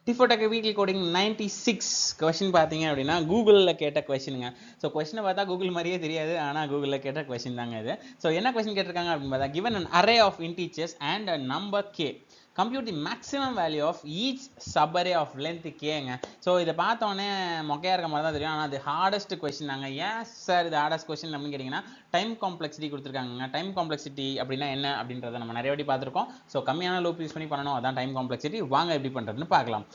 டிஃபோடெக் weekly coding 96 question பார்த்தீங்க அப்படின்னா கூகுளில் கேட்ட கொஸ்டினுங்க. ஸோ கொஸ்டினை பார்த்தா கூகுள் மாதிரியே தெரியாது, ஆனால் கூகுளில் கேட்ட கொஸ்டின் தாங்க இது. ஸோ என்ன கொஸ்டின் கேட்டிருக்காங்க அப்படின்னு பார்த்தா, given an array of integers and a number k, compute the maximum value of each subarray of length kங்க. ஸோ இதை பார்த்தோன்னே மொக்கையாக இருக்க மாதிரி தான் தெரியும், ஆனால் அது ஹார்டஸ்ட் கொஸ்டின் தாங்க. ஏன் சார் இது ஹார்டஸ்ட் கொஸ்டின் அப்படின்னு கேட்டிங்கன்னா, டைம் காம்ப்ளெக்சிட்டி கொடுத்துருக்காங்க. டைம் காம்ப்ளெக்சிட்டி அப்படின்னா என்ன அப்படின்றத நம்ம நிறைய வாட்டி பார்த்துருக்கோம். ஸோ கம்மியான லூப் யூஸ் பண்ணி பண்ணணும், அதான் டைம் காம்ப்ளெக்சிட்டி. வாங்க எப்படி பண்ணுறதுன்னு பார்க்கலாம்.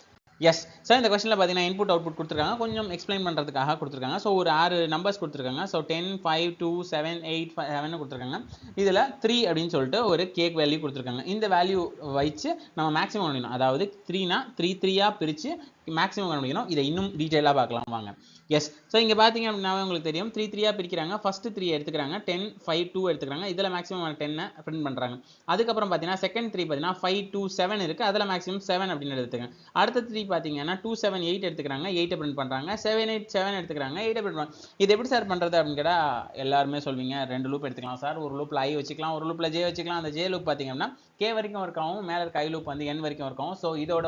எஸ் சார், இந்த கொஸ்டினில் பார்த்தீங்கன்னா இன்புட் அவுட்புட் கொடுத்துருக்காங்க, கொஞ்சம் எக்ஸ்பிளைன் பண்ணுறதுக்காக கொடுத்துருக்காங்க. ஸோ ஒரு 6 நம்பர்ஸ் கொடுத்துருக்காங்க. ஸோ 10, 5, 2, 7, 8, 7 கொடுத்துருக்காங்க. இதில் 3 அப்படின்னு சொல்லிட்டு ஒரு கேக் வேல்யூ கொடுத்துருக்காங்க. இந்த வேல்யூ வச்சு நம்ம மேக்ஸிமம் கண்டுபிடிக்கணும். அதாவது 3னா 3 3யாக பிரித்து மேக்ஸிமம் கண்டுபிடிக்கணும். இதை இன்னும் டீட்டெயிலாக பார்க்கலாம் வாங்க. எஸ், ஸோ இங்கே பார்த்தீங்க அப்படின்னா உங்களுக்கு தெரியும், 3 3யாக பிரிக்கிறாங்க. ஃபஸ்ட்டு 3 எடுத்துக்கிறாங்க, 10, 5, 2 எடுத்துக்கிறாங்க. இதில் மேக்ஸிமம் 10 பிரிண்ட் பண்ணுறாங்க. அதுக்கப்புறம் பார்த்தீங்கன்னா செகண்ட் 3 பார்த்தீங்கன்னா 5, 2, 7 இருக்குது, அதில் மேக்ஸிமம் 7 அப்படின்னு எடுத்துக்காங்க. அடுத்த 3 பார்த்தீங்கன்னா 2, 7, 8 எடுத்துக்கிறாங்க, 8 பிரிண்ட் பண்ணுறாங்க. 7, 8, 7 எடுத்துக்கிறாங்க, 8 பிரிண்ட் பண்ணுறாங்க. இது எப்படி சார் பண்ணுறது அப்படின்னு கேட்டால் எல்லாருமே சொல்வீங்க, 2 லூப் எடுத்துக்கலாம் சார். ஒரு லூப்பில் ஐ வச்சுக்கலாம், ஒரு லூப்பில் ஜே வச்சுக்கலாம். அந்த ஜே லூப் பார்த்தீங்க அப்படின்னா கே வரைக்கும் ஒர்க் ஆகும், மேலே இருக்க ஐ லூப் வந்து என் வரைக்கும் ஒர்க் ஆகும். ஸோ இதோட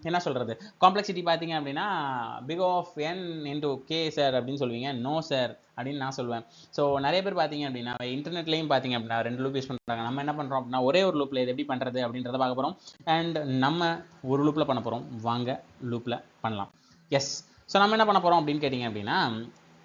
என்ன சொல்கிறது, காம்ப்ளெக்சிட்டி பார்த்தீங்க அப்படின்னா big of n into k sir அப்படின்னு சொல்லுவீங்க. நோ சார் அப்படின்னு நான் சொல்லுவேன். ஸோ நிறைய பேர் பார்த்தீங்க அப்படின்னா இன்டர்நெட்லையும் பார்த்தீங்க அப்படின்னா 2 லூப் யூஸ் பண்ணுறாங்க. நம்ம என்ன பண்ணுறோம் அப்படின்னா ஒரே ஒரு லூப்பில் இது எப்படி பண்ணுறது அப்படின்றத பார்க்க போகிறோம். அண்ட் நம்ம ஒரு லூப்பில் பண்ண போகிறோம். வாங்க லூப்பில் பண்ணலாம். எஸ், ஸோ நம்ம என்ன பண்ண போகிறோம் அப்படின்னு கேட்டிங்க அப்படின்னா,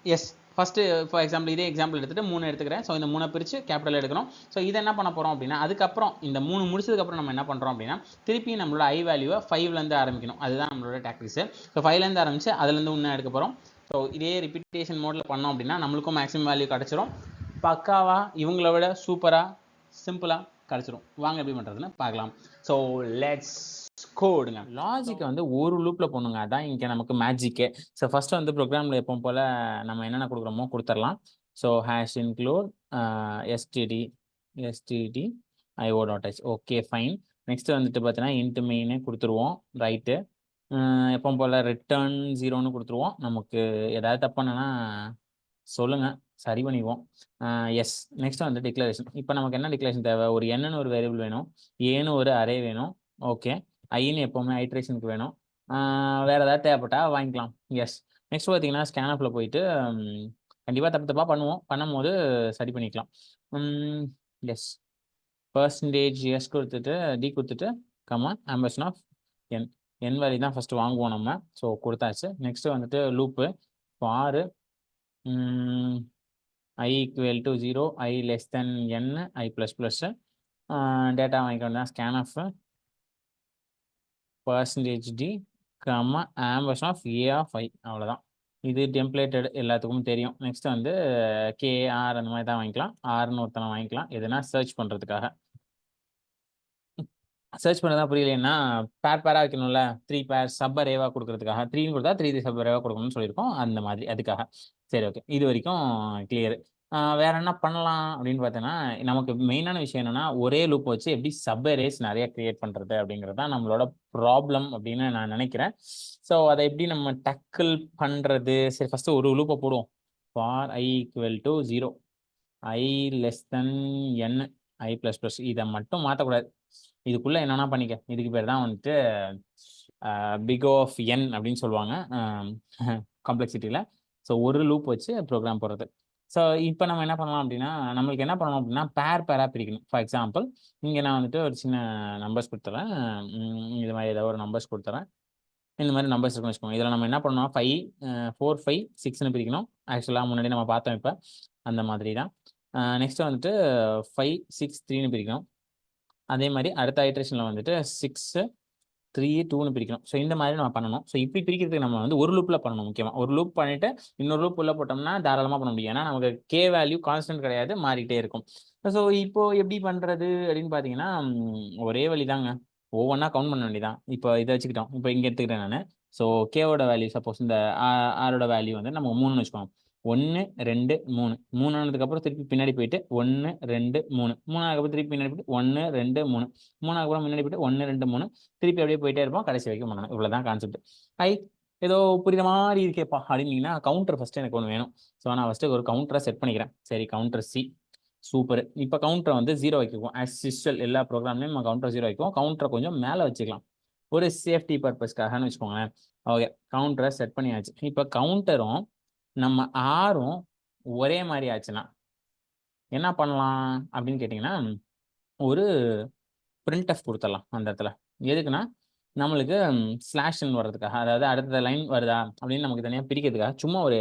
எஸ் ஃபஸ்ட்டு ஃபார் எக்ஸாம்பிள் இதே எக்ஸாம்பிள் எடுத்துகிட்டு 3 எடுத்துக்கிறேன். ஸோ இந்த 3 பிரித்து கேபிட்டல் எடுக்கணும். ஸோ இதை என்ன பண்ண போகிறோம் அப்படின்னா, அதுக்கப்புறம் இந்த 3 முடிச்சதுக்கப்புறம் நம்ம என்ன பண்ணுறோம் அப்படின்னா, திருப்பி நம்மளோட ஐ வேல்யூவை 5லேருந்து ஆரம்பிக்கணும். அதுதான் நம்மளோட டாக்டிக்ஸு. ஸோ 5லேருந்து ஆரம்பித்து அதுலேருந்து இன்னும் எடுக்க போகிறோம். ஸோ இதே ரிப்பீட்டேஷன் மோடில் பண்ணோம் அப்படின்னா நம்மளுக்கும் மேக்ஸிமம் வேல்யூ கிடச்சிரும். பக்காவாக இவங்கள விட சூப்பராக சிம்பிளாக கிடச்சிரும். வாங்க எப்படி பண்ணுறதுன்னு பார்க்கலாம். ஸோ லெட்ஸ் கோடுங்க. லாஜிக்கை வந்து ஒரு லூப்பில் போடணுங்க, அதான் இங்கே நமக்கு மேஜிக்கே. ஸோ ஃபஸ்ட்டு வந்து ப்ரோக்ராமில் எப்போ போல் நம்ம என்னென்ன கொடுக்குறோமோ கொடுத்துடலாம். So hash include std io.h. Okay fine. Next வந்துட்டு பார்த்தீங்கன்னா இன்ட்டு மெயினே கொடுத்துருவோம். ரைட்டு, எப்போ போல் ரிட்டர்ன் 0ன்னு கொடுத்துருவோம். நமக்கு ஏதாவது தப்புன்னா சொல்லுங்கள், சரி பண்ணிடுவோம். எஸ், நெக்ஸ்ட் வந்து டிக்ளரேஷன். இப்போ நமக்கு என்ன டிக்ளரேஷன் தேவை, ஒரு என்னன்னு ஒரு வேரியபிள் வேணும், ஏன்னு ஒரு அரே வேணும். ஓகே, ஐன்னு எப்போவுமே ஐட்ரேஷனுக்கு வேணும். வேறு ஏதாவது தேவைப்பட்டால் வாங்கிக்கலாம். எஸ், நெக்ஸ்ட் பார்த்தீங்கன்னா ஸ்கேனப்பில் போயிட்டு கண்டிப்பாக தப்பாக பண்ணும்போது சரி பண்ணிக்கலாம். எஸ், %s கொடுத்துட்டு டி கொடுத்துட்டு ஆம்பர்சன் ஆஃப் என் வேல்யூ தான் ஃபஸ்ட்டு வாங்குவோம் நம்ம. ஸோ கொடுத்தாச்சு. நெக்ஸ்ட்டு வந்துட்டு loop for i = 0, i less than n, i ++. Data வாங்கிக்கணும். Scan of %d, ampersand of a of i. அவ்வளோதான். இது டெம்ப்ளேட்டட் எல்லாத்துக்கும் தெரியும். நெக்ஸ்ட் வந்து KR அந்த மாதிரி தான் வாங்கிக்கலாம். ஆர்னு ஒருத்தனை வாங்கிக்கலாம், எதுனா சர்ச் பண்ணுறதுக்காக. சர்ச் பண்ணதான் புரியலைன்னா பேராக வைக்கணும்ல, 3 பேர் சப் அரேவாக கொடுக்கறதுக்காக. 3ன்னு கொடுத்தா 3 சப் அரேவாக கொடுக்கணும்னு சொல்லியிருக்கோம், அந்த மாதிரி அதுக்காக. சரி, ஓகே, இது வரைக்கும் கிளியர். வேற என்ன பண்ணலாம் அப்படின்னு பார்த்தீங்கன்னா, நமக்கு மெயினான விஷயம் என்னன்னா, ஒரே லூப் வச்சு எப்படி சப் அரேஸ் நிறைய கிரியேட் பண்ணுறது அப்படிங்கிறது தான் நம்மளோட ப்ராப்ளம் அப்படின்னு நான் நினைக்கிறேன். ஸோ அதை எப்படி நம்ம டக்கிள் பண்ணுறது? சரி, ஃபஸ்ட்டு ஒரு லூப்பை போடுவோம். For i = 0, i less than n, i ++. இதை மட்டும் மாற்றக்கூடாது. இதுக்குள்ளே என்னென்னா பண்ணிக்க, இதுக்கு பேர் தான் வந்துட்டு பிக் ஆஃப் என் அப்படின்னு சொல்லுவாங்க காம்ப்ளெக்சிட்டியில். ஸோ ஒரு லூப் வச்சு ப்ரோக்ராம் போடுறது. ஸோ இப்போ நம்ம என்ன பண்ணலாம் அப்படின்னா, நம்மளுக்கு என்ன பண்ணணும் அப்படின்னா பேராக பிரிக்கணும். ஃபார் எக்ஸாம்பிள் இங்கே நான் வந்துட்டு ஒரு சின்ன நம்பர்ஸ் கொடுத்துறேன். இது மாதிரி ஏதாவது ஒரு நம்பர்ஸ் கொடுத்துறேன். இந்த மாதிரி நம்பர்ஸ் இருக்குன்னு வச்சுக்கோங்க. இதில் நம்ம என்ன பண்ணணும், 5, 4, 5, 6ன்னு பிரிக்கணும். ஆக்சுவலாக முன்னாடி நம்ம பார்த்தோம், இப்போ அந்த மாதிரி தான். நெக்ஸ்ட்டு வந்துட்டு 5, 6, 3ன்னு பிரிக்கணும். அதே மாதிரி அடுத்த ஐட்ரேஷனில் வந்துட்டு 6, 3, 2ன்னு பிரிக்கணும். ஸோ இந்த மாதிரி நம்ம பண்ணணும். ஸோ இப்படி பிரிக்கிறதுக்கு நம்ம வந்து ஒரு லூப்பில் பண்ணணும். முக்கியமாக ஒரு லூப் பண்ணிவிட்டு இன்னொரு லூப் உள்ள போட்டோம்னா தாராளமாக பண்ண முடியும். ஏன்னா நமக்கு கே வேல்யூ கான்ஸ்டன்ட் கிடையாது, மாறிக்கிட்டே இருக்கும். ஸோ இப்போது எப்படி பண்ணுறது அப்படின்னு பார்த்தீங்கன்னா, ஒரே வழி தாங்க, ஒவ்வொன்றா கவுண்ட் பண்ண வேண்டியதான். இப்போ இதை வச்சுக்கிட்டோம், இப்போ இங்கே எடுத்துக்கிட்டேன் நான். ஸோ கேவோட வேல்யூ சப்போஸ் இந்த ஆரோட வேல்யூ வந்து நம்ம 3ன்னு வச்சுக்கோங்க. 1, 2, 3. 3 ஆனதுக்கப்புறம் திருப்பி பின்னாடி போயிட்டு 1, 2, 3. 3 ஆனதுக்கப்புறம் திருப்பி பின்னாடி போயிட்டு 1, 2, 3. 3 ஆனதுக்கப்புறம் முன்னாடி போயிட்டு 1, 2, 3. திருப்பி அப்படியே போயிட்டே இருப்போம், கடைசி வரைக்கும் பண்ணணும். இவ்வளோதான் கான்செப்ட். ஏதோ புரியுற மாதிரி இருக்கேப்பா அப்படின்னீங்கன்னா, கவுண்டர் ஃபஸ்ட்டு எனக்கு ஒன்று வேணும். ஸோ நான் ஃபஸ்ட்டு ஒரு கவுண்டரை செட் பண்ணிக்கிறேன். சரி, கவுண்டர் C. சூப்பர். இப்போ கவுண்டரை வந்து 0 வைக்குவோம். ஆஸ் யூஸ்வல் எல்லா ப்ரோக்ராம்லையும் நம்ம கவுண்டர் 0 வைக்குவோம். கவுண்டரை கொஞ்சம் மேலே வச்சுக்கலாம். ஒரு சேஃப்டி பர்பஸ்க்காகன்னு வச்சுக்கோங்களேன். ஓகே, கவுண்டரை செட் பண்ணியாச்சு. இப்போ கவுண்டரும் நம்ம ஆரும் ஒரே மாதிரி ஆச்சுன்னா என்ன பண்ணலாம் அப்படின்னு கேட்டிங்கன்னா, ஒரு பிரிண்ட்எஃப் கொடுத்துடலாம் அந்த இடத்துல. எதுக்குன்னா நம்மளுக்கு ஸ்லாஷ்ன்னு வர்றதுக்காக, அதாவது அடுத்த லைன் வருதா அப்படின்னு நமக்கு தனியாக பிரிக்கிறதுக்காக சும்மா ஒரு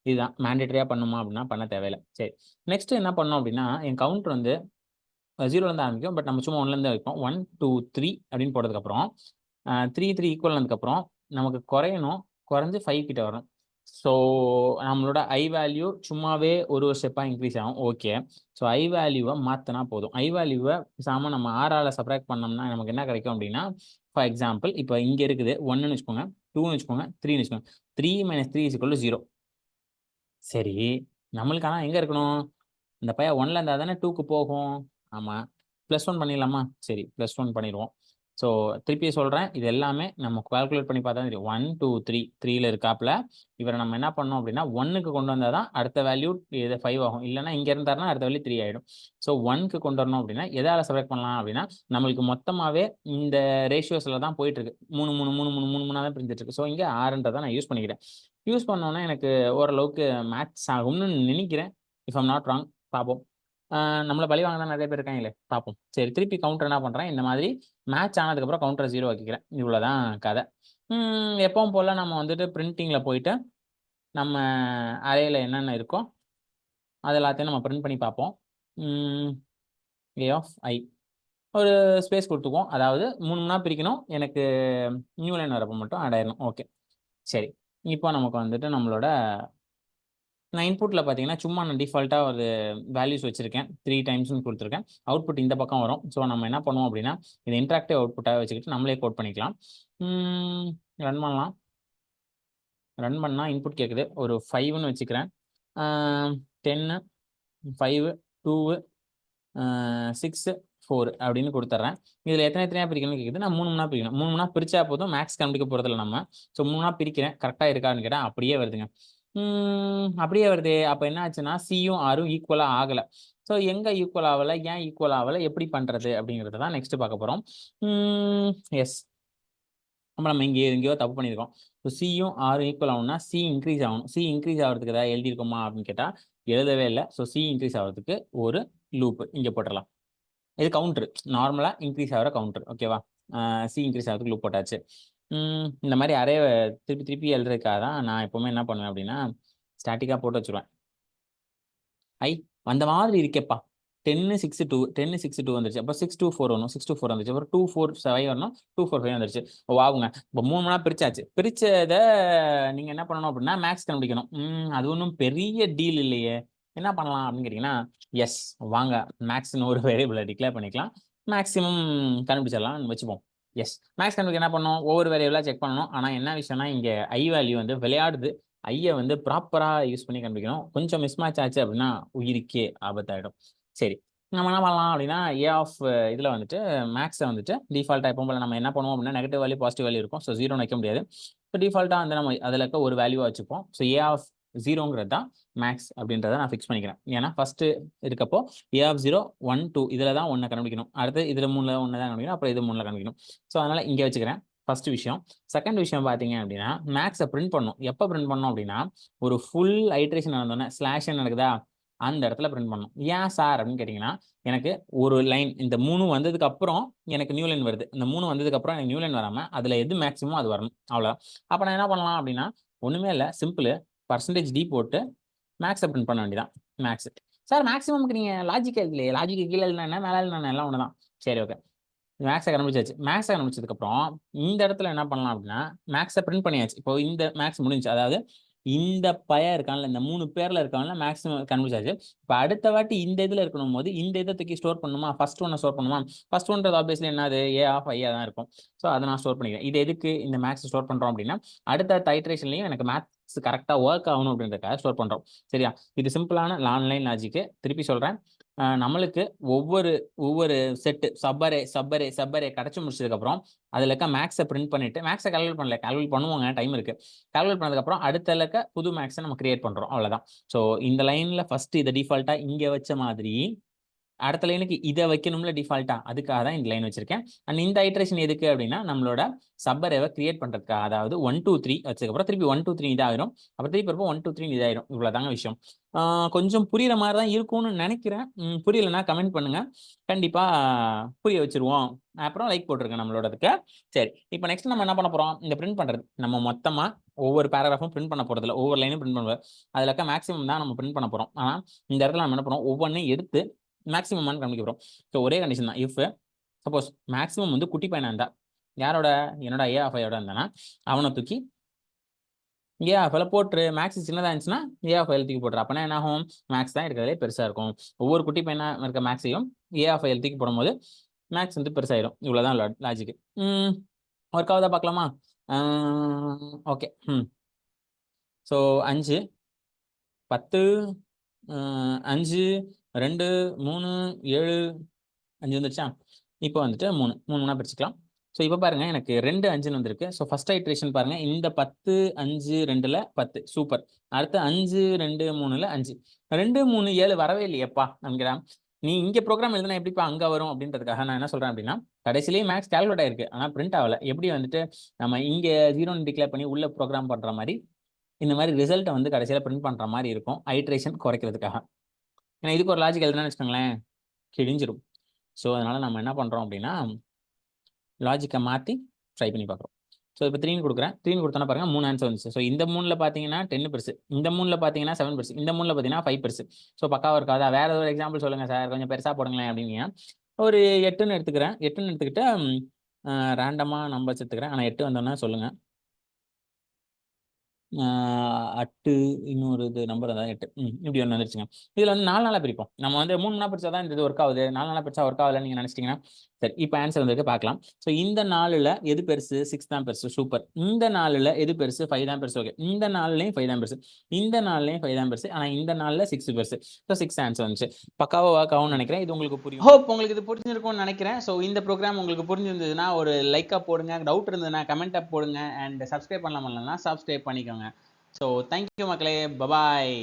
இதுதான். மேண்டேட்டரியாக பண்ணுமா அப்படின்னா பண்ண தேவையில்லை. சரி, நெக்ஸ்ட் என்ன பண்ணோம் அப்படின்னா, என் கவுண்டர் வந்து 0லேருந்து ஆரம்பிக்கும். பட் நம்ம சும்மா 1லேருந்து வைப்போம். 1 2 3 அப்படின்னு போட்டதுக்கப்புறம் 3 3 ஈக்குவல் ஆனதுக்கப்புறம் நமக்கு குறையணும். குறைஞ்சு 5 கிட்ட வரும். ஸோ நம்மளோட ஐ வேல்யூ சும்மாவே ஒரு ஸ்டெப்பாக இன்க்ரீஸ் ஆகும். ஓகே, ஸோ ஐ வேல்யூவை மாற்றினா போதும். ஐ வேல்யூவை பேசாமல் நம்ம ஆறால் சப்ராக்ட் பண்ணோம்னா நமக்கு என்ன கிடைக்கும் அப்படின்னா, ஃபார் எக்ஸாம்பிள் இப்போ இங்கே இருக்குது 1ன்னு வச்சுக்கோங்க, 2ன்னு வச்சுக்கோங்க, 3ன்னு வச்சுக்கோங்க. 3 - 3 = 0. சரி, நம்மளுக்கு ஆனால் எங்கே இருக்கணும்? இந்த பையன் 1ல இருந்தால் தானே 2க்கு போகும். ஆமாம், +1 பண்ணிடலாமா? சரி, +1 பண்ணிடுவோம். ஸோ திருப்பி சொல்கிறேன், இது எல்லாமே நம்ம கால்குலேட் பண்ணி பார்த்தா தெரியும். 1 2 3 3ல இருக்காப்புல. இவரை நம்ம என்ன பண்ணோம் அப்படின்னா 1க்கு கொண்டு வந்தால் தான் அடுத்த வேல்யூ இது 5 ஆகும். இல்லைன்னா இங்கே இருந்தாருன்னா அடுத்த வேல்யூ 3 ஆகிடும். ஸோ 1க்கு கொண்டு வரணும் அப்படின்னா எதால் செலக்ட் பண்ணலாம் அப்படின்னா, நம்மளுக்கு மொத்தமாகவே இந்த ரேஷியோஸில் தான் போயிட்டு இருக்கு. 3 3 3 3 3 3 பிரிஞ்சிட்டு இருக்கு. ஸோ இங்கே 6ன்றதை நான் யூஸ் பண்ணிக்கிறேன். யூஸ் பண்ணோன்னா எனக்கு ஓரளவுக்கு மேட்ச் ஆகும்னு நினைக்கிறேன். If I'm not wrong. பார்ப்போம். நம்மளை பழி வாங்க தான் நிறைய பேர் இருக்காங்களே, பார்ப்போம். சரி, திருப்பி கவுண்டர் என்ன பண்ணுறேன், இந்த மாதிரி மேட்ச் ஆனதுக்கப்புறம் கவுண்டரை 0 ஆக்கிக்கிறேன். இவ்வளோதான் கதை. எப்பவும் போல் நம்ம வந்துட்டு பிரிண்டிங்கில் போயிட்டு நம்ம அரேயில் என்னென்ன இருக்கோ அது எல்லாத்தையும் நம்ம பிரிண்ட் பண்ணி பார்ப்போம். A(i) ஒரு ஸ்பேஸ் கொடுத்துக்குவோம். அதாவது 3 பிரிக்கணும். எனக்கு நியூ லைன் வரப்போ மட்டும் ஆட் ஆயிடணும். ஓகே, சரி. இப்போ நமக்கு வந்துட்டு நம்மளோட நான் இன்புட்டில் பார்த்தீங்கன்னா சும்மா நான் டிஃபால்ட்டாக ஒரு வேல்யூஸ் வச்சுருக்கேன். 3 டைம்ஸ்னு கொடுத்துருக்கேன். அவுட்புட் இந்த பக்கம் வரும். ஸோ நம்ம என்ன பண்ணுவோம் அப்படின்னா, இது இன்ட்ராக்டிவ் அவுட்புட்டாக வச்சுக்கிட்டு நம்மளே கோட் பண்ணிக்கலாம். ரன் பண்ணலாம். ரன் பண்ணால் இன்புட் கேட்குது. ஒரு 5ன்னு வச்சுக்கிறேன். 10 5 2 6 4 அப்படின்னு கொடுத்துட்றேன். இதில் எத்தனையாக பிரிக்கணும்னு கேட்குது. நான் 3 பிரிக்கணும். 3 பிரித்தா போதும். மேக்ஸ் கண்டுபிடிக்க போகிறதில்ல நம்ம. ஸோ 3 பிரிக்கிறேன். கரெக்டாக இருக்கான்னு கேட்டால் அப்படியே வருதுங்க. அப்படியே வருது. அப்போ என்ன ஆச்சுன்னா சியும் ஆரும் ஈக்குவலாக ஆகலை. ஸோ எங்கே ஈக்குவல் ஆகலை, ஏன் ஈக்குவல் ஆகலை, எப்படி பண்ணுறது அப்படிங்கிறத தான் நெக்ஸ்ட் பார்க்க போகிறோம். எஸ், நம்ம எங்கேயோ தப்பு பண்ணியிருக்கோம். ஸோ சியும் ஆரும் ஈக்குவல் ஆகணும்னா சி இன்க்ரீஸ் ஆகணும். சி இன்க்ரீஸ் ஆகிறதுக்கு ஏதாவது எழுதியிருக்கோமா அப்படின்னு கேட்டால் எழுதவே இல்லை. ஸோ சி இன்க்ரீஸ் ஆகிறதுக்கு ஒரு லூப் இங்கே போட்டுடலாம். இது கவுண்டர், நார்மலாக இன்க்ரீஸ் ஆகிற கவுண்டர். ஓகேவா? சி இன்க்ரீஸ் ஆகிறதுக்கு லூப் போட்டாச்சு. இந்த மாதிரி அரே திருப்பி திருப்பி எழுதுறதுக்காக தான் நான் எப்போவுமே என்ன பண்ணுவேன் அப்படின்னா ஸ்டாட்டிக்காக போட்டு வச்சுருவேன். அந்த மாதிரி இருக்கேப்பா. 10 6 2 10 6 2 வந்துருச்சு. அப்போ 6 2 4 வரணும். 6 2 4 வந்துருச்சு. அப்புறம் 2 4 5 வரணும். 2 4 5 வந்துருச்சு. வாவுங்க, இப்போ 3 பிரிச்சாச்சு. பிரிச்சதை நீங்கள் என்ன பண்ணணும் அப்படின்னா மேக்ஸ் கண்டுபிடிக்கணும். அது ஒன்றும் பெரிய டீல் இல்லையே, என்ன பண்ணலாம் அப்படின்னு கேட்டிங்கன்னா, எஸ் வாங்க மேக்ஸ்னு ஒரு வேரியபிளை டிக்ளேர் பண்ணிக்கலாம். மேக்ஸிமம் கண்டுபிடிச்சிடலாம் வச்சுப்போம். எஸ், மேக்ஸ் கண்டுபிடிக்க என்ன பண்ணணும், ஒவ்வொரு வேரியபிளாக செக் பண்ணணும். ஆனால் என்ன விஷயம்னா இங்கே ஐ வேல்யூ வந்து விளையாடுது. ஐயை வந்து ப்ராப்பராக யூஸ் பண்ணி கண்டுபிடிக்கணும். கொஞ்சம் மிஸ்மேட்ச் ஆச்சு அப்படின்னா உயிருக்கே ஆபத்தாயிடும். சரி, நம்ம என்ன பண்ணலாம் அப்படின்னா இதில் வந்துட்டு மேக்ஸை வந்துட்டு டிஃபால்ட்டாக எப்போ போல நம்ம என்ன பண்ணுவோம் அப்படின்னா நெகட்டிவ் வேல்யூ பாசிட்டிவ் வேல்யூ இருக்கும். ஸோ 0 வைக்க முடியாது. ஸோ டிஃபால்ட்டாக வந்து நம்ம அதில் இருக்க ஒரு வேல்யூவாக வச்சுப்போம். ஸோ A(0)ங்கிறது தான் மேக்ஸ் அப்படின்றத நான் ஃபிக்ஸ் பண்ணிக்கிறேன். ஏன்னா ஃபர்ஸ்ட் இருக்கப்போ A(0) 1 2 இதில் தான் 1 கண்டுபிடிக்கணும். அடுத்து இதில் 3ல் 1 தான் கண்டுபிடிக்கணும். அப்புறம் இது 3ல் கண்டுபிடிக்கணும். ஸோ அதனால் இங்கே வச்சுக்கிறேன். ஃபர்ஸ்ட் விஷயம். செகண்ட் விஷயம் பார்த்தீங்க அப்படின்னா மேக்ஸை பிரிண்ட் பண்ணணும். எப்போ பிரிண்ட் பண்ணணும் அப்படின்னா ஒரு ஃபுல் ஐட்ரேஷன் நடந்தோன்னே ஸ்லாஷ் நடக்குதா அந்த இடத்துல பிரிண்ட் பண்ணணும். ஏன் சார் அப்படின்னு கேட்டிங்கன்னா, எனக்கு ஒரு லைன் இந்த 3 வந்ததுக்கு அப்புறம் எனக்கு நியூ லைன் வருது. இந்த 3 வந்ததுக்கு அப்புறம் எனக்கு நியூ லைன் வராமல் அதில் எது மேக்ஸிமம் அது வரணும். அவ்வளோ. அப்போ நான் என்ன பண்ணலாம் அப்படின்னா ஒன்றுமே இல்லை, சிம்பிள் %d போட்டு மேக்ஸை பிரிண்ட் பண்ண வேண்டியதான். மேக்ஸ் சார் மேக்ஸிமம்க்கு நீங்கள் லாஜிக் இல்லையே, லாஜிக்கு கீழே என்ன மேலே என்ன எல்லாம் ஒன்று தான். சரி, ஓகே, மேக்ஸை கண்டுபிடிச்சாச்சு. மேக்ஸை கண்டுபிடிச்சதுக்கப்புறம் இந்த இடத்துல என்ன பண்ணலாம் அப்படின்னா மேக்ஸை பிரிண்ட் பண்ணியாச்சு. இப்போ இந்த மேக்ஸ் முடிஞ்சு, அதாவது இந்த பையன் இருக்கான்ல, இந்த 3 பேர்ல இருக்கான்ல மேக்ஸிமம் கண்டுபிடிச்சாச்சு. இப்போ அடுத்த வாட்டி இந்த இதில் இருக்கணும் போது இந்த இதை தூக்கி ஸ்டோர் பண்ணுமா, ஃபர்ஸ்ட் ஒன்னை ஸ்டோர் பண்ணுமா. ஃபர்ஸ்ட் ஒன்றது ஆப்வியஸ்லி என்னது A(i) தான் இருக்கும். ஸோ அதை நான் ஸ்டோர் பண்ணிக்கிறேன். இது எதுக்கு இந்த மேக்ஸ் ஸ்டோர் பண்ணுறோம் அப்படின்னா அடுத்த ஐட்ரேஷன்லையும் எனக்கு மேக்ஸ் கரெக்டாக ஒர்க் ஆகணும் அப்படின்றதுக்காக ஸ்டோர் பண்ணுறோம். சரியா? இது சிம்பிளான ஆன்லைன் லாஜிக்கு. திருப்பி சொல்கிறேன், நம்மளுக்கு ஒவ்வொரு செட்டு சப்பரே கிடச்சி முடிச்சதுக்கப்புறம் அதில் இருக்க மேக்ஸை பிரிண்ட் பண்ணிவிட்டு மேக்ஸை கால்குலேட் பண்ணல, கால்குலேட் பண்ணுவாங்க, டைம் இருக்குது. கால்குலேட் பண்ணதுக்கப்புறம் அடுத்த இருக்க புது மேக்ஸை நம்ம கிரியேட் பண்ணுறோம். அவ்வளோதான். ஸோ இந்த லைனில் ஃபஸ்ட்டு இதை டிஃபால்ட்டாக இங்கே வச்ச மாதிரி அடுத்த லைனுக்கு இதை வைக்கணும்ல டிஃபால்ட்டா, அதுக்காக தான் இந்த லைன் வச்சிருக்கேன். அண்ட் இந்த ஐட்ரேஷன் எதுக்கு அப்படின்னா நம்மளோட சப்பரேவை கிரியேட் பண்றதுக்காக, அதாவது 1 2 3 வச்சதுக்கப்புறம் திருப்பி 1 2 3 இதாயிரும், அப்புறம் திருப்பி 1 2 3 இதாயிரும். இவ்வளவுதாங்க விஷயம். கொஞ்சம் புரியுற மாதிரி தான் இருக்கும்னு நினைக்கிறேன். புரியலன்னா கமெண்ட் பண்ணுங்க, கண்டிப்பா புரிய வச்சிருவோம். அப்புறம் லைக் போட்டிருக்கேன் நம்மளோடதுக்கு. சரி, இப்போ நெக்ஸ்ட் நம்ம என்ன பண்ண போறோம், இந்த பிரிண்ட் பண்றது. நம்ம மொத்தமா ஒவ்வொரு பேராகிராஃபும் பிரிண்ட் பண்ண போறது இல்லை, ஒவ்வொரு லைனும் பிரிண்ட் பண்ணுவோம். அதுல இருக்க மேக்ஸிமம் தான் நம்ம பிரிண்ட் பண்ண போறோம். ஆனா இந்த இடத்துல நம்ம என்ன பண்ணுவோம், ஒவ்வொன்றையும் எடுத்து மேக்ஸிமம் கண்டுபிடிக்க போறோம். ஸோ ஒரே கண்டிஷன் தான், இஃப் சப்போஸ் மேக்ஸிமம் வந்து குட்டி பையனா இருந்தா, யாரோட, என்னோட ஏ ஆஃப் ஐயோட இருந்தானா அவனை தூக்கி ஏ ஆஃப் ஐல போட்டுரு. மேக்ஸ் சின்னதாக இருந்துச்சுன்னா ஏ ஆஃப் ஐல தூக்கி போட்டுரு. அப்பனா என்ன ஆகும், மேக்ஸ் தான் இருக்கிறதுலே பெருசா இருக்கும். ஒவ்வொரு குட்டி பையனா இருக்க மேக்ஸையும் ஏ ஆஃப் ஐல தூக்கி போடும்போது மேக்ஸ் வந்து பெருசாயிரும். இவ்வளவுதான் லாஜிக். ஒர்க் ஆகுதா பார்க்கலாமா? ஓகே. ஸோ 5 10 5 2 3 7 5 வந்துருச்சா? இப்போ வந்துட்டு 3 3 பிரிச்சுக்கலாம். ஸோ இப்போ பாருங்க எனக்கு 2 5ன்னு வந்திருக்கு. ஸோ ஃபர்ஸ்ட் ஐட்ரேஷன் பாருங்க, இந்த 10 5 2ல 10 சூப்பர். அடுத்து 5 2 3ல 5 2 3 7 வரவே இல்லையப்பா நினைக்கிறேன். நீ இங்க ப்ரோக்ராம் எழுதுனா எப்படிப்பா அங்க வரும் அப்படின்றதுக்காக நான் என்ன சொல்றேன் அப்படின்னா, கடைசிலேயே மேக்ஸ் கால்குலேட் ஆயிருக்கு, ஆனா பிரிண்ட் ஆகல. எப்படி வந்துட்டு நம்ம இங்க 0ன்னு டிக்ளேர் பண்ணி உள்ள ப்ரோக்ராம் பண்ற மாதிரி இந்த மாதிரி ரிசல்ட்டை வந்து கடைசியில் பிரிண்ட் பண்ற மாதிரி இருக்கும், ஐட்ரேஷன் குறைக்கிறதுக்காக. ஏன்னா இதுக்கு ஒரு லாஜிக் எழுதுனா வச்சுக்கோங்களேன், கிழிஞ்சிரும். ஸோ அதனால நம்ம என்ன பண்றோம் அப்படின்னா லாஜிக்கை மாற்றி ட்ரை பண்ணி பார்க்குறோம். ஸோ இப்போ 3 கொடுக்குறேன், 3 கொடுத்தோன்னா பாருங்க 3 ஆன்சர் வந்துச்சு. ஸோ இந்த 3ல பார்த்தீங்கன்னா 10 பெருசு, இந்த 3ல பார்த்தீங்கன்னா 7 பெருசு, இந்த 3ல பார்த்தீங்கன்னா 5 பெருசு. ஸோ பக்காவாக இருக்காதா? வேற ஒரு எக்ஸாம்பிள் சொல்லுங்க சார், கொஞ்சம் பெருசாக போடுங்களேன் அப்படிங்க. ஒரு 8ன்னு எடுத்துக்கிறேன். 8ன்னு எடுத்துக்கிட்டு ரேண்டமாக நம்பர்ஸ் எடுத்துக்கிறேன். ஆனால் 8 வந்தோன்னா சொல்லுங்க. 8 இன்னொரு இது நம்பர் அதான் 8 இப்படி ஒன்று வந்துருச்சுங்க. இதில் வந்து 4 நாளாக பிரிப்போம். நம்ம வந்து 3 நாளாக பிரிச்சா தான் இந்த இது ஒர்க் ஆகுது, 4 நாளாக பிரிச்சா ஒர்க் ஆகலன்னு நீங்கள் நினச்சிட்டிங்கன்னா சரி. இப்போ ஆன்சர் வந்துருக்கு பார்க்கலாம். ஸோ இந்த 4ல் எது பெருசு? 6 தான் பெருசு, சூப்பர். இந்த 4ல் எது பெருசு? 5 தான் பெருசு, ஓகே. இந்த 4லையும் 5 தான் பெருசு, இந்த 4லையும் 5 தான் பெருசு, ஆனால் இந்த 4ல் 6 பெருசு. ஸோ 6 ஆன்சர் வந்துச்சு. பக்காவாக ஒர்க் ஆகும்னு நினைக்கிறேன். இது உங்களுக்கு புரியும். ஹோப் உங்களுக்கு இது புரிஞ்சிருக்கும்னு நினைக்கிறேன். ஸோ இந்த ப்ரோக்ராம் உங்களுக்கு புரிஞ்சிருந்ததுன்னா ஒரு லைக்காக போடுங்க, டவுட் இருந்ததுன்னா கமெண்ட்டாக போடுங்க, அண்ட் சப்ஸ்கிரைப் பண்ணலாமா இல்லைன்னா சப்ஸ்கிரைப் பண்ணிக்கோங்க. ஸோ தேங்க்யூ மக்களே, பபாய்.